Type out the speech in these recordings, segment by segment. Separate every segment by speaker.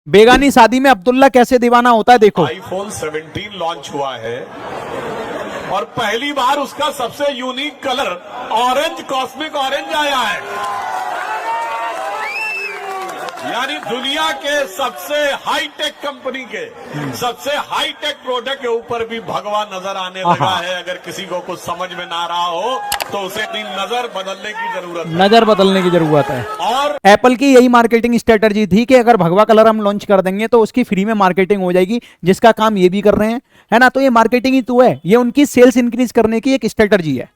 Speaker 1: बेगानी शादी में अब्दुल्ला कैसे दीवाना होता है, देखो।
Speaker 2: आईफोन 17 लॉन्च हुआ है और पहली बार उसका सबसे unique colour orange, cosmic orange आया है। यानी दुनिया के सबसे हाईटेक कंपनी के सबसे हाईटेक प्रोडक्ट के ऊपर भी भगवा नजर आने लगा है। अगर किसी को कुछ समझ में ना रहा हो तो उसे अपनी नजर बदलने की जरूरत है।
Speaker 1: नजर बदलने की जरूरत है।
Speaker 2: और
Speaker 1: एप्पल की यही मार्केटिंग स्ट्रेटजी थी कि अगर भगवा कलर हम लॉन्च कर देंगे तो उसकी फ्री में मार्केटिंग हो जाएगी, जिसका काम ये भी कर रहे हैं, है ना। तो ये मार्केटिंग ही तो है, ये उनकी सेल्स इंक्रीज करने की एक स्ट्रेटजी है।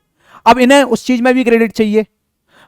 Speaker 1: अब इन्हें उस चीज में भी क्रेडिट चाहिए।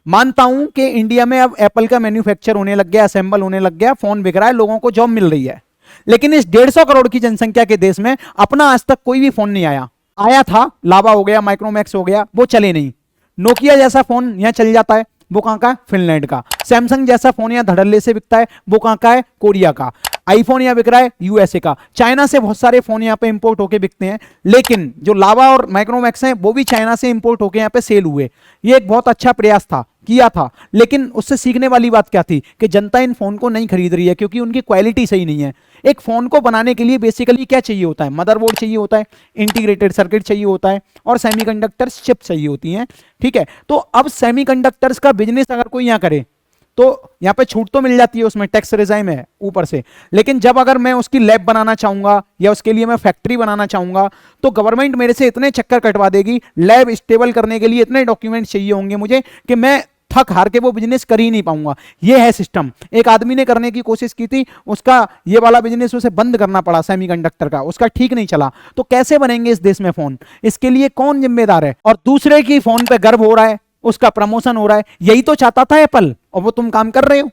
Speaker 1: मानता हूं कि इंडिया में अब एप्पल का मैन्युफैक्चर होने लग गया, असेंबल होने लग गया, फोन बिक रहा है, लोगों को जॉब मिल रही है। लेकिन इस 150 करोड़ की जनसंख्या के देश में अपना आज तक कोई भी फोन नहीं आया। आया था, लावा हो गया, माइक्रोमैक्स हो गया, वो चले नहीं। नोकिया जैसा फोन यहां चल जाता है, वो कहां का है, फिनलैंड का। सैमसंग जैसा फोन यहां धड़ल्ले से बिकता है, वो कहां का है, कोरिया का। आईफोन यहां बिक रहा है यूएसए का। चाइना से बहुत सारे फोन यहां पे इंपोर्ट होके बिकते हैं, लेकिन जो लावा और माइक्रोमैक्स हैं वो भी चाइना से इंपोर्ट होके यहां पे सेल हुए। ये एक बहुत अच्छा प्रयास था, किया था, लेकिन उससे सीखने वाली बात क्या थी कि जनता इन फोन को नहीं खरीद रही है क्योंकि उनकी क्वालिटी सही नहीं है। एक फोन को बनाने के लिए बेसिकली क्या चाहिए होता है, मदरबोर्ड चाहिए होता है, इंटीग्रेटेड सर्किट चाहिए होता है और सेमीकंडक्टर्स चिप चाहिए होती हैं, ठीक है। तो अब सेमीकंडक्टर्स का बिजनेस अगर कोई यहाँ करे तो यहाँ पे छूट तो मिल जाती है, उसमें टैक्स रिजाइम है ऊपर से, लेकिन जब अगर मैं उसकी लैब बनाना चाहूंगा या उसके लिए मैं फैक्ट्री बनाना चाहूंगा तो गवर्नमेंट मेरे से इतने चक्कर कटवा देगी, लैब स्टेबल करने के लिए इतने डॉक्यूमेंट चाहिए होंगे मुझे कि मैं थक हार के वो बिजनेस कर ही नहीं पाऊंगा। ये है सिस्टम। एक आदमी ने करने की कोशिश की थी, उसका ये वाला बिजनेस उसे बंद करना पड़ा सेमीकंडक्टर का, उसका ठीक नहीं चला। तो कैसे बनेंगे इस देश में फोन, इसके लिए कौन जिम्मेदार है। और दूसरे की फोन पे गर्व हो रहा है, उसका प्रमोशन हो रहा है, यही तो चाहता था एप्पल और वो तुम काम कर रहे हो।